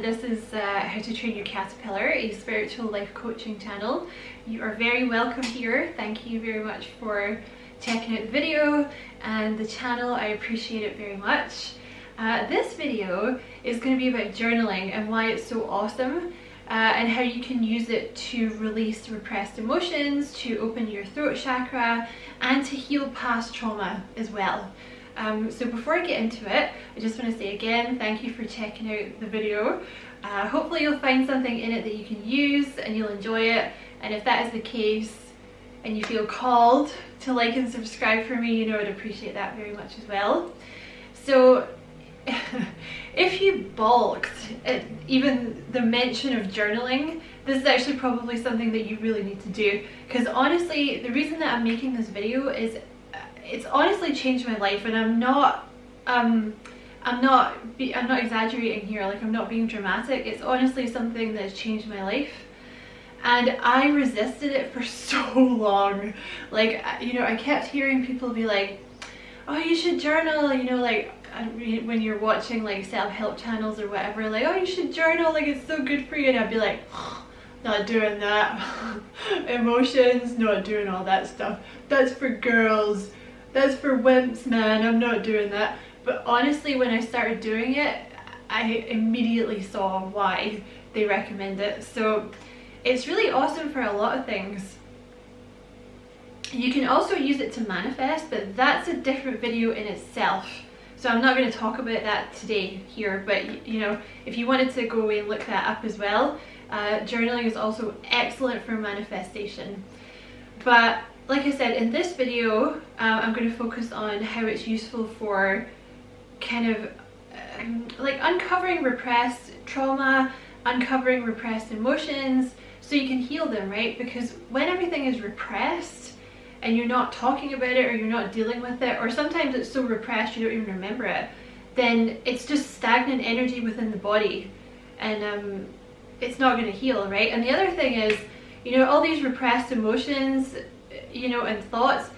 This is How to Train Your Caterpillar, a spiritual life coaching channel. You are very welcome here. Thank you very much for checking out the video and the channel. I appreciate it very much. This video is going to be about journaling and why it's so awesome, and how you can use it to release repressed emotions, to open your throat chakra, and to heal past trauma as well. So before I get into it, I just want to say again, thank you for checking out the video. Hopefully you'll find something in it that you can use and you'll enjoy it. And if that is the case and you feel called to like and subscribe for me, you know I'd appreciate that very much as well. So if you balked at even the mention of journaling, this is actually probably something that you really need to do. Because honestly, the reason that I'm making this video is it's honestly changed my life, and I'm not exaggerating here. Like, I'm not being dramatic. It's honestly something that's changed my life, and I resisted it for so long. Like, you know, I kept hearing people be like, oh, you should journal, you know, like when you're watching like self-help channels or whatever, like, oh, you should journal, like it's so good for you. And I'd be like, not doing that. Emotions, not doing all that stuff. That's for girls. That's for wimps, man. I'm not doing that. But honestly, when I started doing it, I immediately saw why they recommend it. So it's really awesome for a lot of things. You can also use it to manifest, but that's a different video in itself. So I'm not going to talk about that today here, but you know, if you wanted to go away and look that up as well, journaling is also excellent for manifestation. But like I said, in this video, I'm going to focus on how it's useful for kind of like uncovering repressed trauma, uncovering repressed emotions, so you can heal them, right? Because when everything is repressed and you're not talking about it, or you're not dealing with it, or sometimes it's so repressed you don't even remember it, then it's just stagnant energy within the body, and it's not going to heal, right? And the other thing is, you know, all these repressed emotions, you know, and thoughts,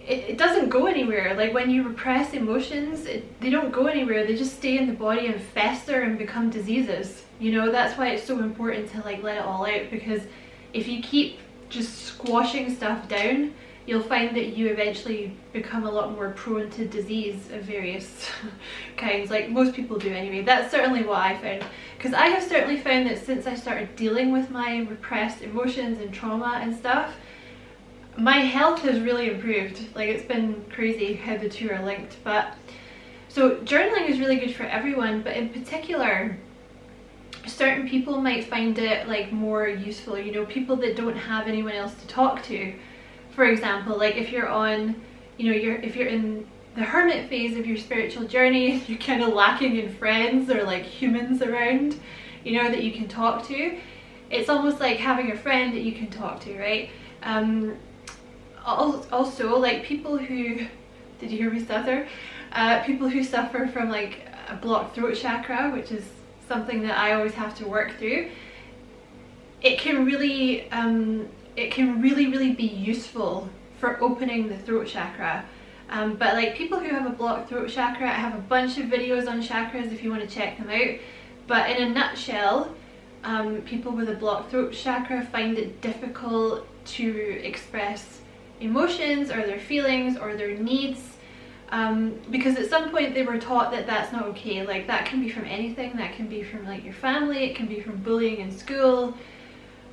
it doesn't go anywhere. Like, when you repress emotions, they don't go anywhere. They just stay in the body and fester and become diseases. You know, that's why it's so important to like let it all out, because if you keep just squashing stuff down, you'll find that you eventually become a lot more prone to disease of various kinds, like most people do anyway. That's certainly what I found, because I have certainly found that since I started dealing with my repressed emotions and trauma and stuff, my health has really improved. Like, it's been crazy how the two are linked. But so journaling is really good for everyone, but in particular, certain people might find it like more useful, you know, people that don't have anyone else to talk to. For example, like if you're on, you know, if you're in the hermit phase of your spiritual journey, you're kind of lacking in friends or like humans around, you know, that you can talk to. It's almost like having a friend that you can talk to, right? Also, like people who, did you hear me stutter? People who suffer from like a blocked throat chakra, which is something that I always have to work through. It can really be useful for opening the throat chakra. But like people who have a blocked throat chakra, I have a bunch of videos on chakras if you want to check them out. But in a nutshell, people with a blocked throat chakra find it difficult to express emotions or their feelings or their needs, because at some point they were taught that that's not okay. Like, that can be from anything. That can be from like your family, it can be from bullying in school,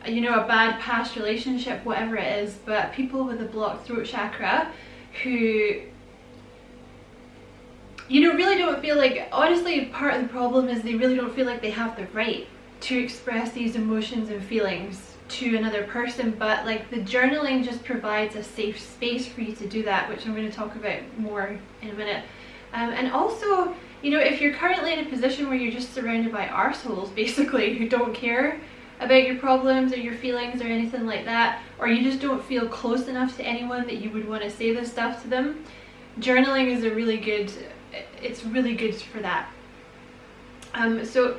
you know, a bad past relationship, whatever it is. But people with a blocked throat chakra who, you know, really don't feel like, honestly, part of the problem is they really don't feel like they have the right to express these emotions and feelings to another person. But like, the journaling just provides a safe space for you to do that, which I'm going to talk about more in a minute. And also, you know, if you're currently in a position where you're just surrounded by arseholes basically who don't care about your problems or your feelings or anything like that, or you just don't feel close enough to anyone that you would want to say this stuff to them, journaling is it's really good for that. So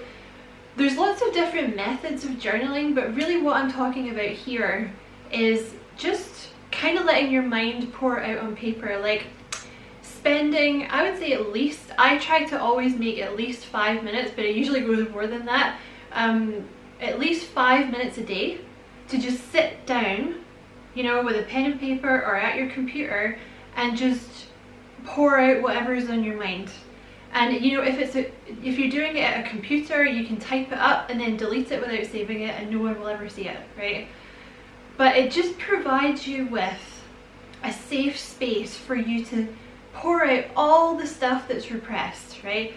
there's lots of different methods of journaling, but really what I'm talking about here is just kind of letting your mind pour out on paper. Like, spending, I would say at least, I try to always make at least 5 minutes, but it usually goes more than that, at least 5 minutes a day to just sit down, you know, with a pen and paper or at your computer and just pour out whatever's on your mind. And you know, if you're doing it at a computer, you can type it up and then delete it without saving it and no one will ever see it, right? But it just provides you with a safe space for you to pour out all the stuff that's repressed, right?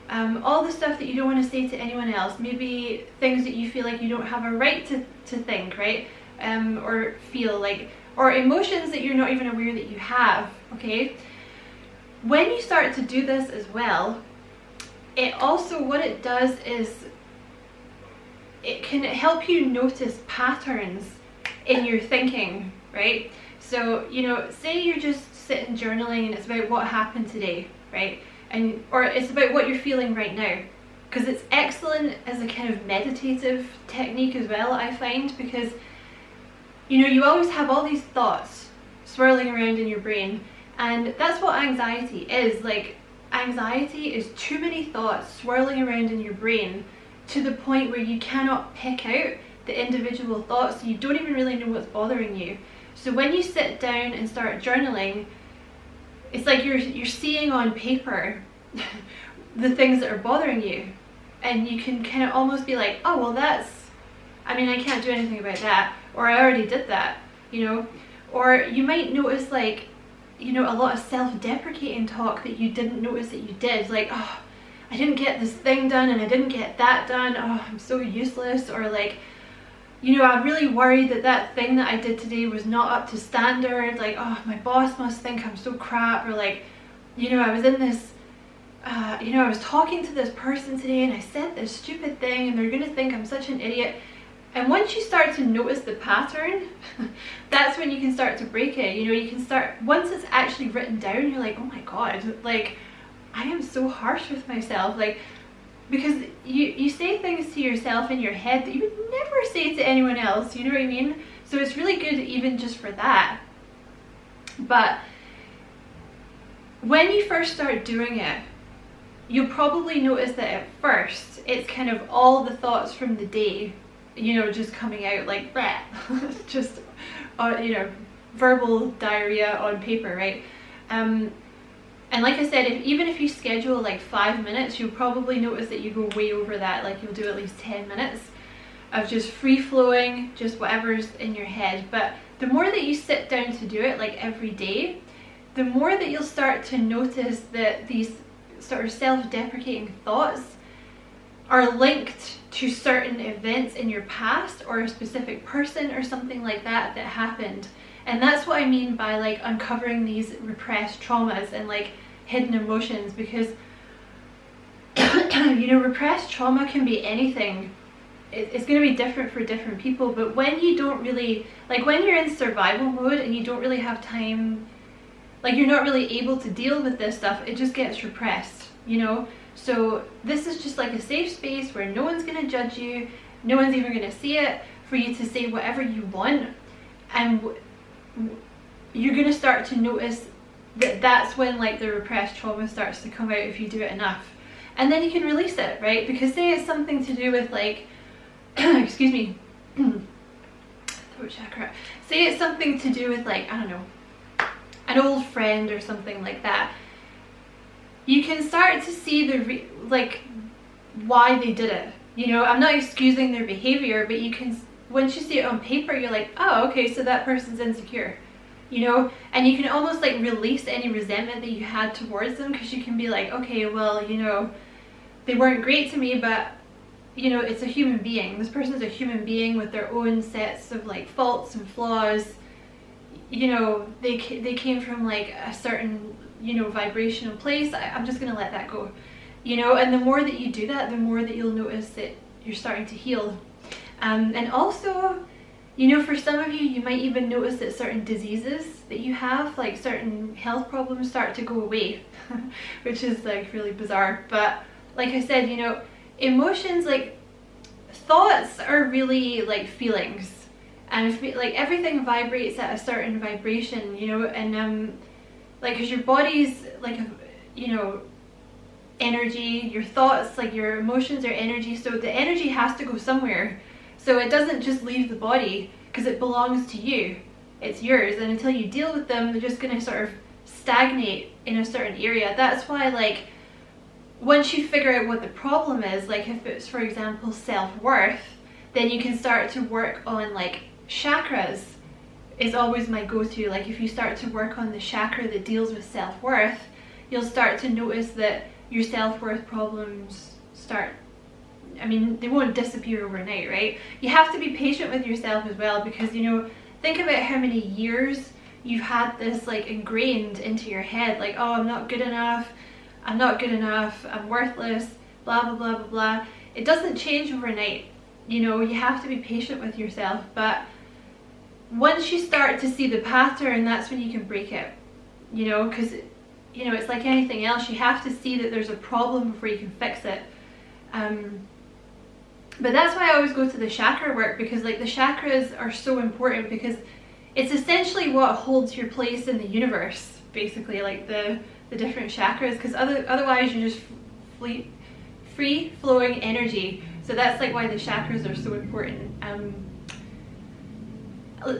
All the stuff that you don't want to say to anyone else, maybe things that you feel like you don't have a right to think, right? Or feel like, or emotions that you're not even aware that you have, okay? When you start to do this as well, it also, what it does is it can help you notice patterns in your thinking, right? So, you know, say you're just sitting journaling and it's about what happened today, right? Or it's about what you're feeling right now, because it's excellent as a kind of meditative technique as well, I find, because, you know, you always have all these thoughts swirling around in your brain. And that's what anxiety is. Like, anxiety is too many thoughts swirling around in your brain to the point where you cannot pick out the individual thoughts. You don't even really know what's bothering you. So when you sit down and start journaling, it's like you're seeing on paper the things that are bothering you. And you can kind of almost be like, oh, well I mean, I can't do anything about that. Or I already did that, you know. Or you might notice, like, you know, a lot of self-deprecating talk that you didn't notice that you did, like, oh, I didn't get this thing done and I didn't get that done, oh, I'm so useless. Or like, you know, I'm really worried that thing that I did today was not up to standard, like, oh, my boss must think I'm so crap. Or like, you know, I was in this, you know, I was talking to this person today and I said this stupid thing and they're gonna think I'm such an idiot. And once you start to notice the pattern, that's when you can start to break it. You know, you can start, once it's actually written down, you're like, oh my God, like, I am so harsh with myself. Like, because you say things to yourself in your head that you would never say to anyone else, you know what I mean? So it's really good even just for that. But when you first start doing it, you'll probably notice that at first, it's kind of all the thoughts from the day, you know, just coming out like bleh. Just you know, verbal diarrhea on paper, right? And like I said, even if you schedule like 5 minutes, you'll probably notice that you go way over that. Like, you'll do at least 10 minutes of just free flowing, just whatever's in your head. But the more that you sit down to do it, like every day, the more that you'll start to notice that these sort of self-deprecating thoughts are linked to certain events in your past or a specific person or something like that happened. And that's what I mean by like uncovering these repressed traumas and like hidden emotions, because you know, repressed trauma can be anything. It's going to be different for different people, but when you don't really, like when you're in survival mode and you don't really have time, like you're not really able to deal with this stuff, it just gets repressed, you know. So this is just like a safe space where no one's going to judge you, no one's even going to see it, for you to say whatever you want. And you're going to start to notice that that's when like the repressed trauma starts to come out if you do it enough. And then you can release it, right? Because say it's something to do with like, excuse me, throat chakra. Say it's something to do with like, I don't know, an old friend or something like that. You can start to see the like why they did it. You know, I'm not excusing their behavior, but you can, once you see it on paper, you're like, oh, okay, so that person's insecure, you know. And you can almost like release any resentment that you had towards them, because you can be like, okay, well, you know, they weren't great to me, but you know, it's a human being. This person's a human being with their own sets of like faults and flaws. You know, they came from like a certain, you know, vibrational place. I'm just gonna let that go, you know. And the more that you do that, the more that you'll notice that you're starting to heal. And also, you know, for some of you, you might even notice that certain diseases that you have, like certain health problems, start to go away, which is like really bizarre. But like I said, you know, emotions, like thoughts are really like feelings, and like everything vibrates at a certain vibration, you know. And like, because your body's like, you know, energy, your thoughts, like your emotions are energy, so the energy has to go somewhere. So it doesn't just leave the body because it belongs to you, it's yours, and until you deal with them, they're just going to sort of stagnate in a certain area. That's why, like, once you figure out what the problem is, like if it's, for example, self-worth, then you can start to work on, like, chakras is always my go-to. Like, if you start to work on the chakra that deals with self-worth, you'll start to notice that your self-worth problems start, I mean, they won't disappear overnight, right? You have to be patient with yourself as well, because, you know, think about how many years you've had this, like, ingrained into your head, like, oh, I'm not good enough, I'm not good enough, I'm worthless, blah, blah, blah, blah, blah. It doesn't change overnight. You know, you have to be patient with yourself, but once you start to see the pattern, that's when you can break it, you know, because, you know, it's like anything else, you have to see that there's a problem before you can fix it. But that's why I always go to the chakra work, because, like, the chakras are so important, because it's essentially what holds your place in the universe, basically, like the different chakras, because otherwise you're just free flowing energy. So that's, like, why the chakras are so important.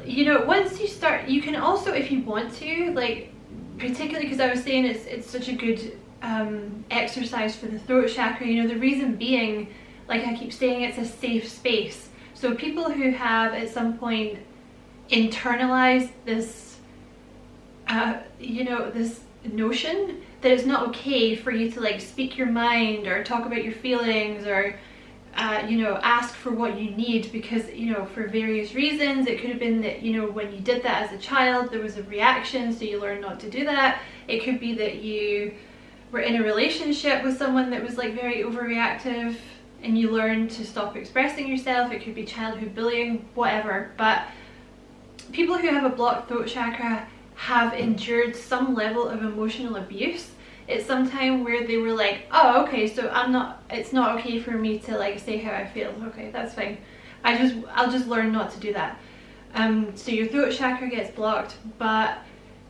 You know, once you start, you can also, if you want to, like, particularly because I was saying it's such a good exercise for the throat chakra, you know, the reason being, like I keep saying, it's a safe space. So people who have at some point internalized this, you know, this notion that it's not okay for you to, like, speak your mind or talk about your feelings or you know, ask for what you need, because, you know, for various reasons. It could have been that, you know, when you did that as a child there was a reaction, so you learned not to do that. It could be that you were in a relationship with someone that was, like, very overreactive and you learned to stop expressing yourself. It could be childhood bullying, whatever. But people who have a blocked throat chakra have endured some level of emotional abuse at some time, where they were like, oh, okay, so it's not okay for me to, like, say how I feel. Okay, that's fine. I'll just learn not to do that. So your throat chakra gets blocked. But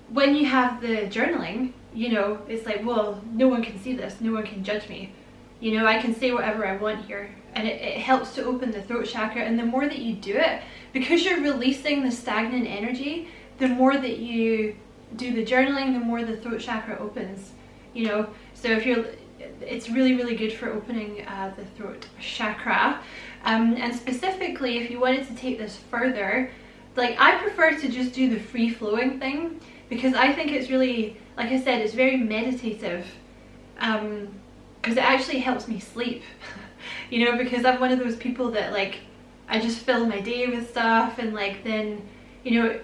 when you have the journaling, you know, it's like, well, no one can see this, no one can judge me. You know, I can say whatever I want here, and it helps to open the throat chakra. And the more that you do it, because you're releasing the stagnant energy, the more that you do the journaling, the more the throat chakra opens. You know, so if you're, it's really, really good for opening the throat chakra. And specifically, if you wanted to take this further, like, I prefer to just do the free flowing thing, because I think it's really, like I said, it's very meditative, because it actually helps me sleep. You know, because I'm one of those people that, like, I just fill my day with stuff, and, like, then, you know,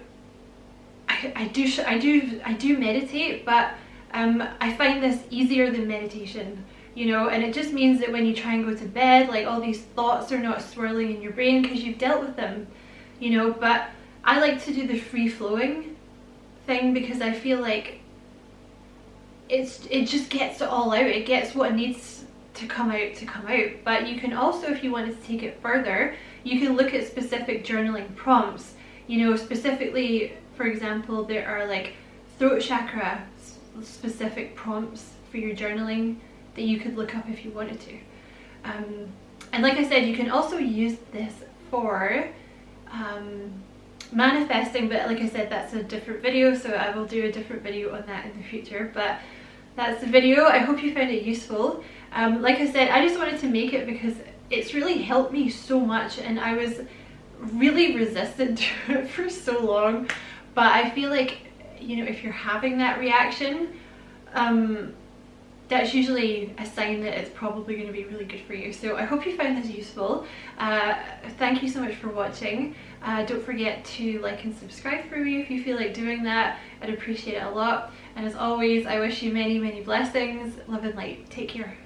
I do meditate, but I find this easier than meditation, you know, and it just means that when you try and go to bed, like, all these thoughts are not swirling in your brain because you've dealt with them, you know. But I like to do the free flowing thing, because I feel like it just gets it all out. It gets what needs to come out. But you can also, if you wanted to take it further, you can look at specific journaling prompts, you know, specifically, for example, there are, like, throat chakra specific prompts for your journaling that you could look up if you wanted to. And like I said, you can also use this for manifesting, but like I said, that's a different video, so I will do a different video on that in the future. But that's the video. I hope you found it useful. Like I said, I just wanted to make it because it's really helped me so much, and I was really resistant to it for so long. But I feel like, you know, if you're having that reaction, that's usually a sign that it's probably going to be really good for you. So I hope you found this useful. Thank you so much for watching. Don't forget to like and subscribe for me if you feel like doing that. I'd appreciate it a lot. And as always, I wish you many, many blessings. Love and light. Take care.